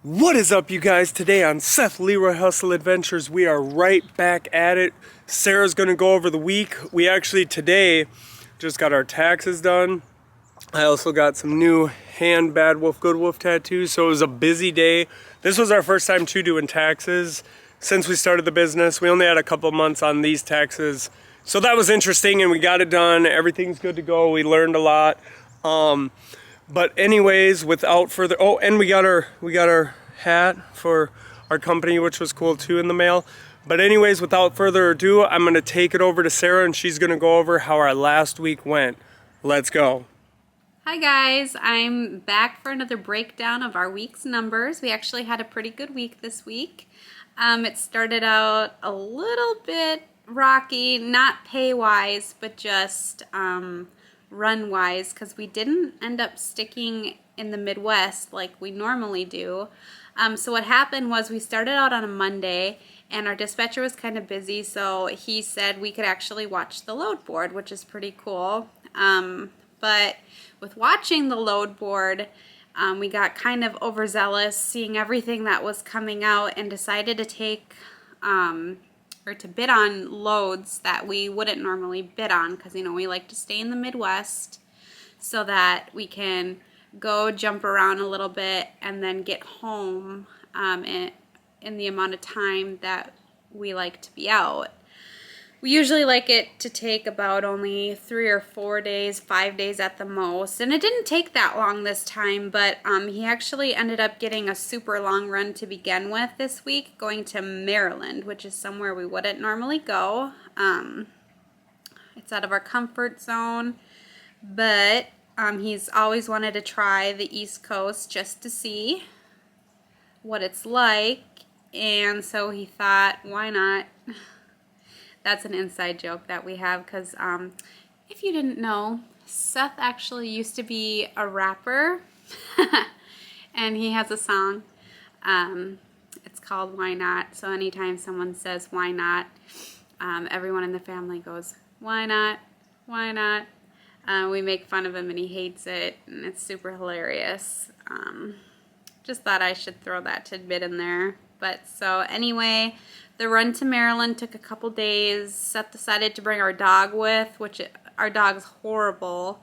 What is up, you guys? Today on Seth Leroy Hustle Adventures, we are right back at it. Sarah's gonna go over the week. We actually today just got our taxes done. I also got some new hand Bad Wolf Good Wolf tattoos, so it was a busy day. This was our first time too doing taxes since we started the business. We only had a couple months on these taxes, so that was interesting, and we got it done. Everything's good to go. We learned a lot. But anyways, without further, oh, and we got our hat for our company, which was cool too, in the mail. But anyways, without further ado, I'm gonna take it over to Sarah, and she's gonna go over how our last week went. Let's go. Hi guys, I'm back for another breakdown of our week's numbers. We actually had a pretty good week this week. It started out a little bit rocky, not pay-wise, but just run-wise, because we didn't end up sticking in the Midwest like we normally do. So what happened was we started out on a Monday, and our dispatcher was kind of busy, so he said we could actually watch the load board, which is pretty cool. But with watching the load board, we got kind of overzealous seeing everything that was coming out and decided to take or to bid on loads that we wouldn't normally bid on, because we like to stay in the Midwest so that we can go jump around a little bit and then get home in the amount of time that we like to be out. We usually like it to take about only 3 or 4 days, 5 days at the most. And it didn't take that long this time, but he actually ended up getting a super long run to begin with this week, going to Maryland, which is somewhere we wouldn't normally go. It's out of our comfort zone, but he's always wanted to try the East Coast just to see what it's like. And so he thought, why not? That's an inside joke that we have, because if you didn't know, Seth actually used to be a rapper, and he has a song. It's called Why Not. So anytime someone says why not, everyone in the family goes, why not? Why not? We make fun of him, and he hates it, and it's super hilarious. Just thought I should throw that tidbit in there. But so anyway, the run to Maryland took a couple days. Seth decided to bring our dog with, which our dog's horrible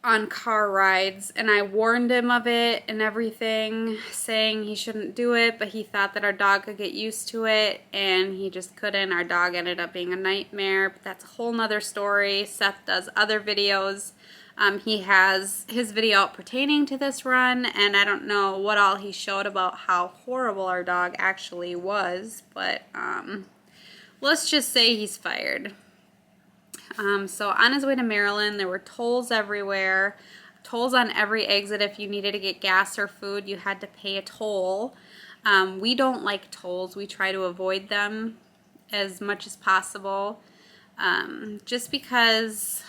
on car rides, and I warned him of it and everything, saying he shouldn't do it, but he thought that our dog could get used to it, and he just couldn't. Our dog ended up being a nightmare, but that's a whole nother story. Seth does other videos. He has his video out pertaining to this run, and I don't know what all he showed about how horrible our dog actually was, but let's just say he's fired. So on his way to Maryland, there were tolls everywhere, tolls on every exit. If you needed to get gas or food, you had to pay a toll. We don't like tolls. We try to avoid them as much as possible, just because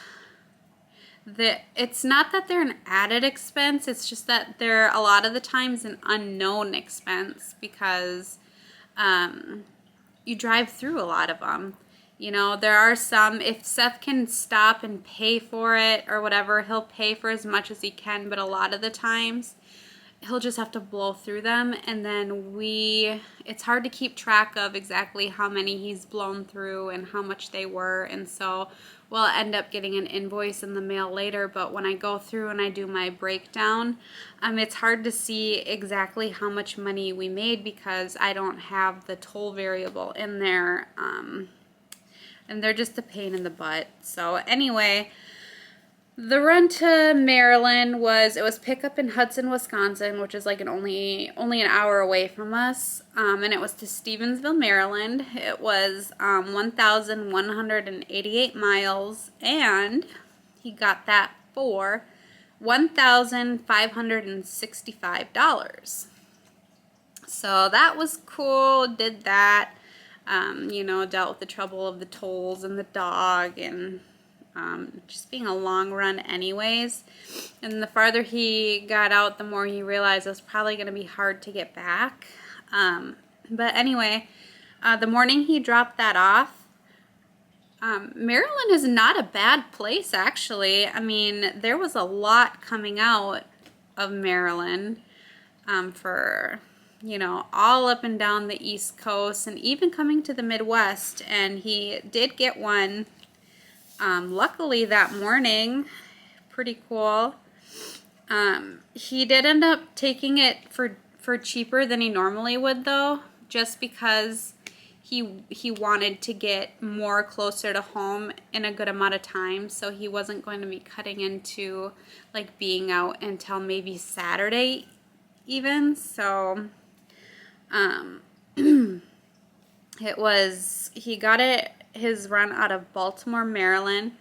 it's not that they're an added expense, it's just that they're a lot of the times an unknown expense, because you drive through a lot of them. There are some, if Seth can stop and pay for it or whatever, he'll pay for as much as he can, but a lot of the times he'll just have to blow through them, and then it's hard to keep track of exactly how many he's blown through and how much they were, and so we'll end up getting an invoice in the mail later. But when I go through and I do my breakdown, it's hard to see exactly how much money we made, because I don't have the toll variable in there, and they're just a pain in the butt. So anyway, the run to Maryland was pickup in Hudson, Wisconsin, which is like only an hour away from us, and it was to Stevensville, Maryland. It was 1,188 miles, and he got that for $1,565. So that was cool. Did that, dealt with the trouble of the tolls and the dog, and just being a long run anyways. And the farther he got out, the more he realized it was probably going to be hard to get back. But anyway, the morning he dropped that off, Maryland is not a bad place, actually. I mean, there was a lot coming out of Maryland. for, you know, all up and down the East Coast and even coming to the Midwest. And he did get one, luckily that morning. Pretty cool. He did end up taking it for cheaper than he normally would, though, just because he wanted to get more closer to home in a good amount of time, so he wasn't going to be cutting into like being out until maybe Saturday even. So he got his run out of Baltimore, Maryland,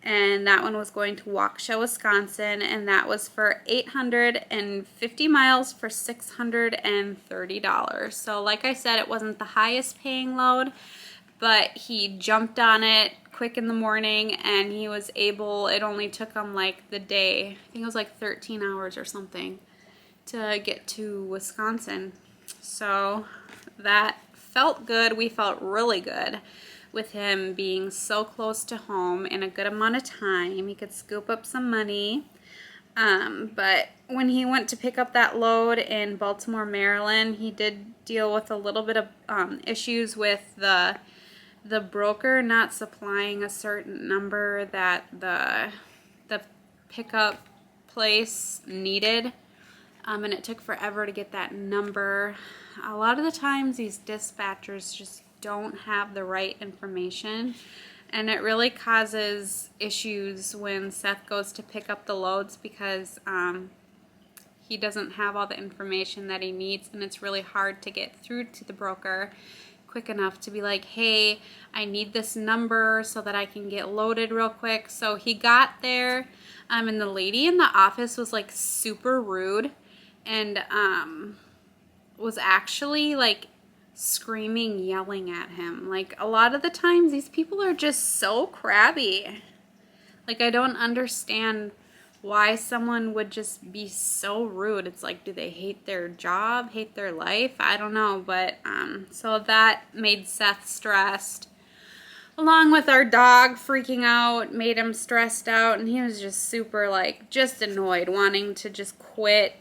and that one was going to Waukesha, Wisconsin, and that was for 850 miles for $630. So like I said, it wasn't the highest paying load, but he jumped on it quick in the morning, and he was able, it only took him like the day, I think it was like 13 hours or something to get to Wisconsin. So that felt good. We felt really good with him being so close to home in a good amount of time. He could scoop up some money. But when he went to pick up that load in Baltimore, Maryland, he did deal with a little bit of issues with the broker not supplying a certain number that the pickup place needed. And it took forever to get that number. A lot of the times these dispatchers just don't have the right information, and it really causes issues when Seth goes to pick up the loads because he doesn't have all the information that he needs, and it's really hard to get through to the broker quick enough to be like, hey, I need this number so that I can get loaded real quick. So he got there, and the lady in the office was like super rude and was actually like screaming, yelling at him. Like, a lot of the times these people are just so crabby. Like, I don't understand why someone would just be so rude. It's like, do they hate their job, hate their life? I don't know. But so that made Seth stressed, along with our dog freaking out, made him stressed out, and he was just super, like, just annoyed, wanting to just quit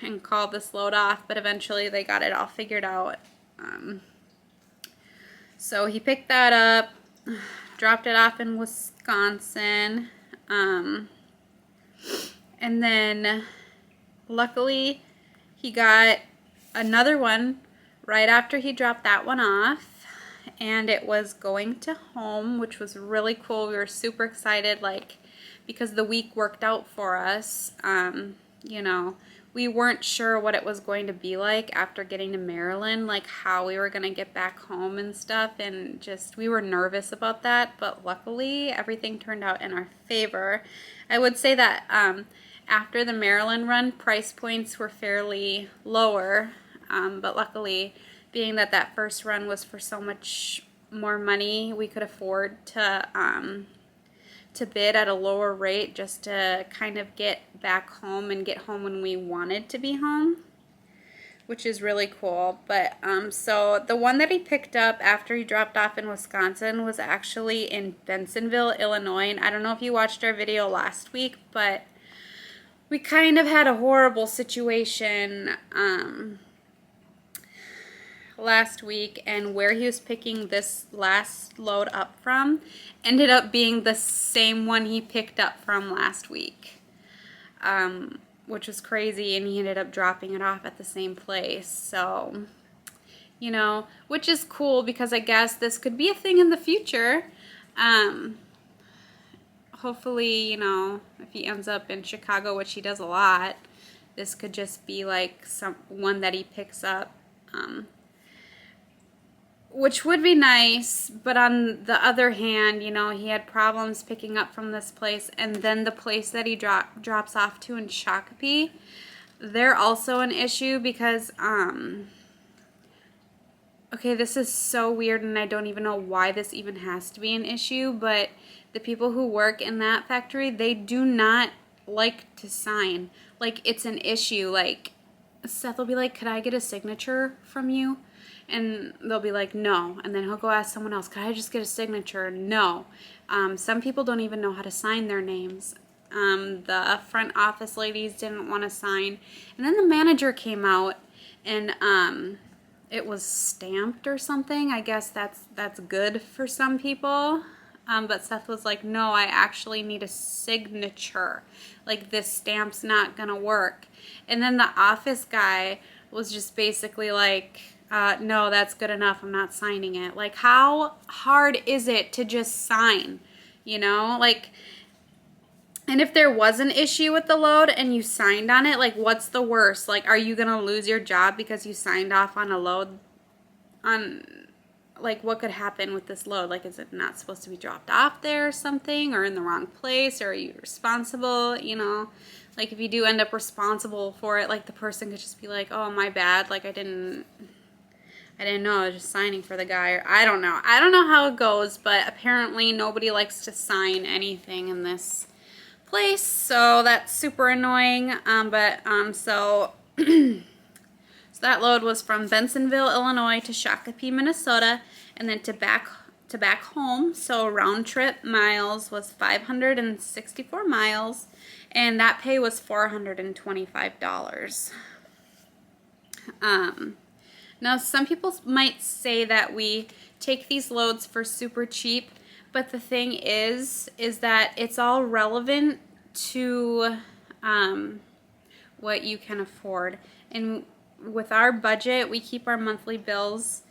and call this load off. But eventually they got it all figured out. So he picked that up, dropped it off in Wisconsin, and then luckily he got another one right after he dropped that one off, and it was going to home, which was really cool. We were super excited, like, because the week worked out for us. You know, we weren't sure what it was going to be like after getting to Maryland, like how we were going to get back home and stuff, and just we were nervous about that, but luckily everything turned out in our favor. I would say that after the Maryland run, price points were fairly lower, but luckily, being that that first run was for so much more money, we could afford to bid at a lower rate just to kind of get back home and get home when we wanted to be home, which is really cool. But so the one that he picked up after he dropped off in Wisconsin was actually in Bensenville, Illinois. And I don't know if you watched our video last week, but we kind of had a horrible situation last week, and where he was picking this last load up from ended up being the same one he picked up from last week, which was crazy, and he ended up dropping it off at the same place. So, you know, which is cool because I guess this could be a thing in the future. Hopefully, you know, if he ends up in Chicago, which he does a lot, this could just be like one that he picks up, which would be nice. But on the other hand, you know, he had problems picking up from this place, and then the place that he drops off to in Shakopee, they're also an issue because, okay, this is so weird, and I don't even know why this even has to be an issue, but the people who work in that factory, they do not like to sign. Like, it's an issue. Like, Seth will be like, could I get a signature from you? And they'll be like, no. And then he'll go ask someone else, could I just get a signature? No. Some people don't even know how to sign their names. The front office ladies didn't want to sign. And then the manager came out and it was stamped or something. I guess that's good for some people. But Seth was like, no, I actually need a signature. Like, this stamp's not gonna work. And then the office guy was just basically like, no, that's good enough. I'm not signing it. Like, how hard is it to just sign? You know, like, and if there was an issue with the load and you signed on it, like, what's the worst? Like, are you gonna lose your job because you signed off on a load? Like, what could happen with this load? Like, is it not supposed to be dropped off there or something, or in the wrong place, or are you responsible? You know, like, if you do end up responsible for it, like, the person could just be like, oh, my bad, like, I didn't know, I was just signing for the guy, or I don't know how it goes, but apparently nobody likes to sign anything in this place, so that's super annoying. So that load was from Bensonville, Illinois to Shakopee, Minnesota, and then to back home. So round trip miles was 564 miles, and that pay was $425. Now, some people might say that we take these loads for super cheap, but the thing is that it's all relevant to what you can afford. And with our budget, we keep our monthly bills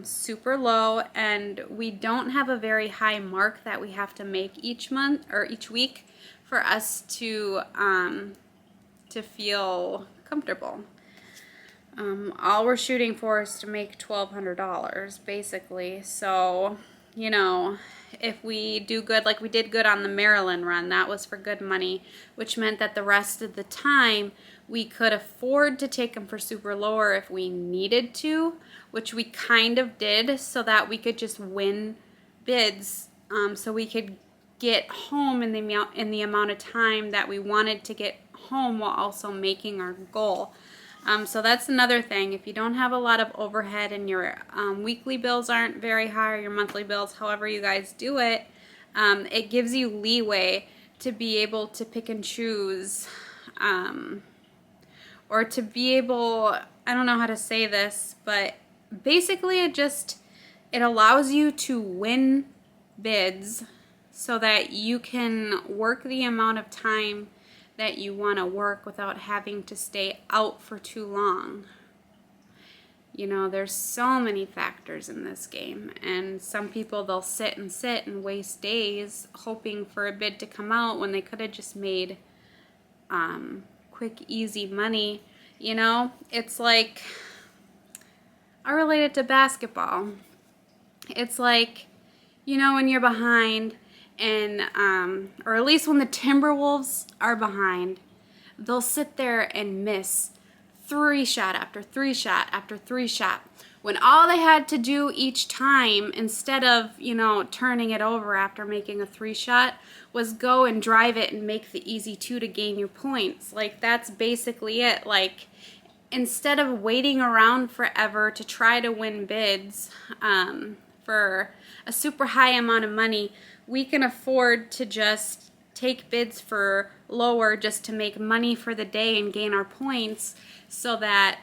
super low, and we don't have a very high mark that we have to make each month or each week for us to feel comfortable. All we're shooting for is to make $1,200 basically. So, you know, if we do good, like we did good on the Maryland run, that was for good money, which meant that the rest of the time we could afford to take them for super lower if we needed to, which we kind of did, so that we could just win bids, so we could get home in the amount of time that we wanted to get home while also making our goal. So that's another thing. If you don't have a lot of overhead and your weekly bills aren't very high, or your monthly bills, however you guys do it, it gives you leeway to be able to pick and choose, or to be able, I don't know how to say this, but basically it allows you to win bids so that you can work the amount of time that you want to work without having to stay out for too long. You know, there's so many factors in this game, and some people, they'll sit and waste days hoping for a bid to come out when they could have just made quick, easy money. You know, it's like, I relate it to basketball. It's like, you know, when you're behind, and or at least when the Timberwolves are behind, they'll sit there and miss 3 shot after 3 shot after 3 shot, when all they had to do each time, instead of, you know, turning it over after making a 3 shot, was go and drive it and make the easy 2 to gain your points. Like, that's basically it. Like, instead of waiting around forever to try to win bids for a super high amount of money, we can afford to just take bids for lower just to make money for the day and gain our points, so that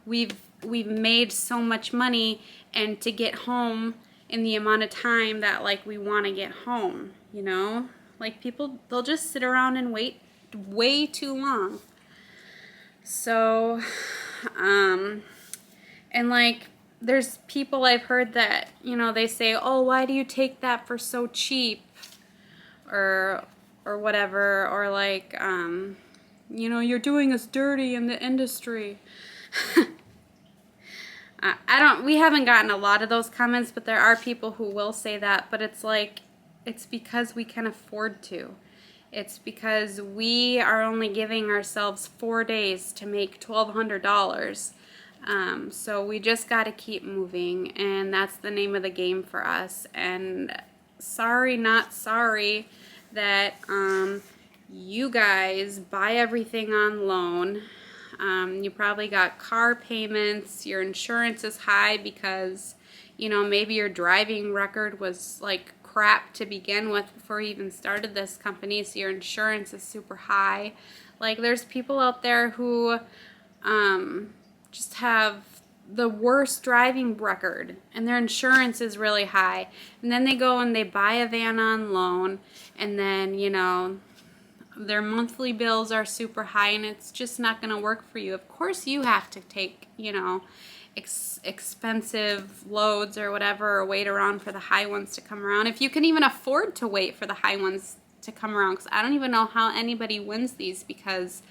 we've made so much money, and to get home in the amount of time that, like, we want to get home. You know, like, people, they'll just sit around and wait way too long. So and like, there's people I've heard that, you know, they say, oh, why do you take that for so cheap, or whatever, or like, you know, you're doing us dirty in the industry. We haven't gotten a lot of those comments, but there are people who will say that, but it's like, it's because we can afford to. It's because we are only giving ourselves 4 days to make $1,200. So we just got to keep moving, and that's the name of the game for us. And sorry, not sorry that you guys buy everything on loan. You probably got car payments, your insurance is high because, you know, maybe your driving record was like crap to begin with before you even started this company, so your insurance is super high. Like, there's people out there who just have the worst driving record and their insurance is really high, and then they go and they buy a van on loan, and then, you know, their monthly bills are super high, and it's just not going to work for you. Of course you have to take, you know, expensive loads or whatever, or wait around for the high ones to come around, if you can even afford to wait for the high ones to come around, because I don't even know how anybody wins these, because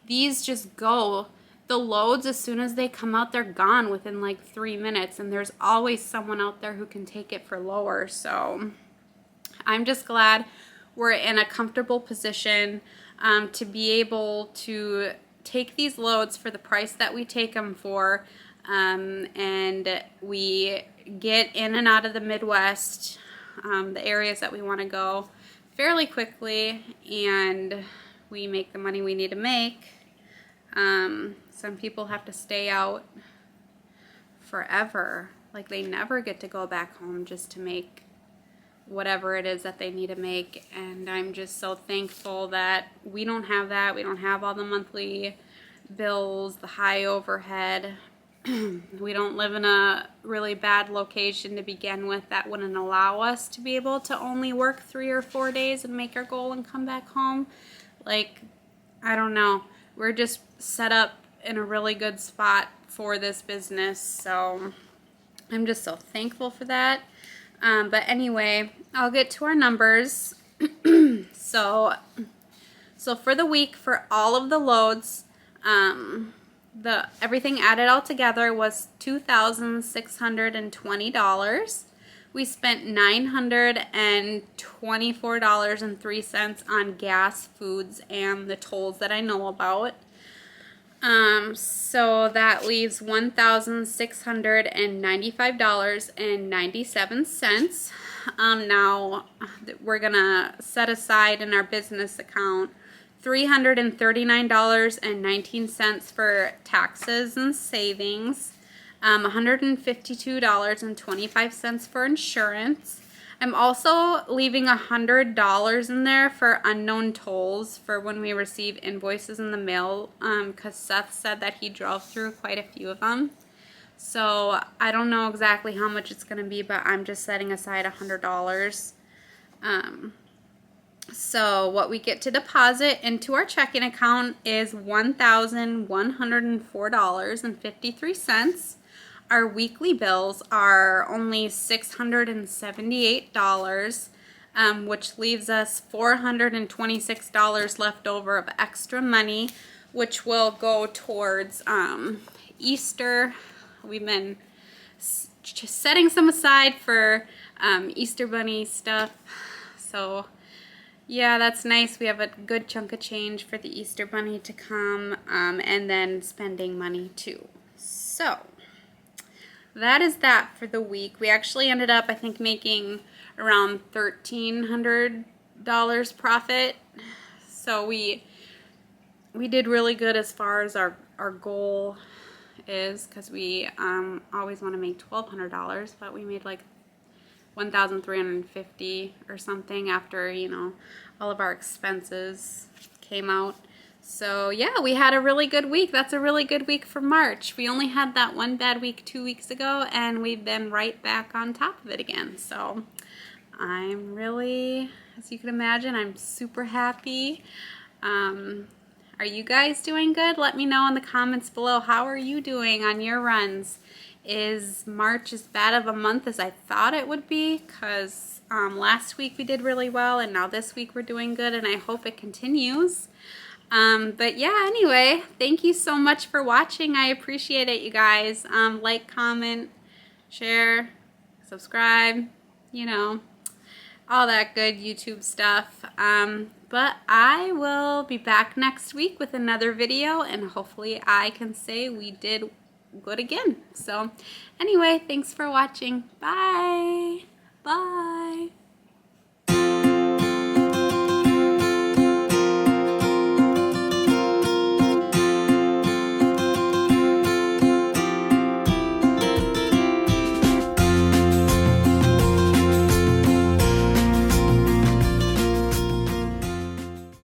these just go, the loads, as soon as they come out, they're gone within like 3 minutes, and there's always someone out there who can take it for lower. So I'm just glad we're in a comfortable position to be able to take these loads for the price that we take them for, and we get in and out of the Midwest, the areas that we want to go, fairly quickly, and we make the money we need to make. Some people have to stay out forever, like they never get to go back home just to make whatever it is that they need to make, and I'm just so thankful that we don't have that. We don't have all the monthly bills, the high overhead. We don't live in a really bad location to begin with that wouldn't allow us to be able to only work 3 or 4 days and make our goal and come back home. Like, I don't know. We're just set up in a really good spot for this business, so I'm just so thankful for that. But anyway, I'll get to our numbers. So for the week, for all of the loads, everything added all together was $2,620. We spent $924.03 on gas, foods, and the tolls that I know about. So that leaves $1,695.97. Now we're gonna set aside in our business account $339.19 for taxes and savings, $152.25 for insurance. I'm also leaving $100 in there for unknown tolls for when we receive invoices in the mail, because Seth said that he drove through quite a few of them. So I don't know exactly how much it's going to be, but I'm just setting aside $100. So what we get to deposit into our checking account is $1,104.53. Our weekly bills are only $678, which leaves us $426 left over of extra money, which will go towards Easter. We've been just setting some aside for Easter bunny stuff. So yeah, that's nice. We have a good chunk of change for the Easter bunny to come, and then spending money too. So that is that for the week. We actually ended up, I think, making around $1,300 profit. So we did really good as far as our goal is, because we always want to make $1,200, but we made like $1,350 or something after, you know, all of our expenses came out. So yeah, we had a really good week. That's a really good week for March. We only had that one bad week 2 weeks ago, and we've been right back on top of it again. So I'm really, as you can imagine, I'm super happy. Are you guys doing good? Let me know in the comments below. How are you doing on your runs? Is March as bad of a month as I thought it would be? Because last week we did really well, and now this week we're doing good, and I hope it continues. But yeah, anyway, thank you so much for watching. I appreciate it, you guys. Like, comment, share, subscribe, you know, all that good YouTube stuff. But I will be back next week with another video, and hopefully I can say we did good again. So anyway, thanks for watching. Bye. Bye.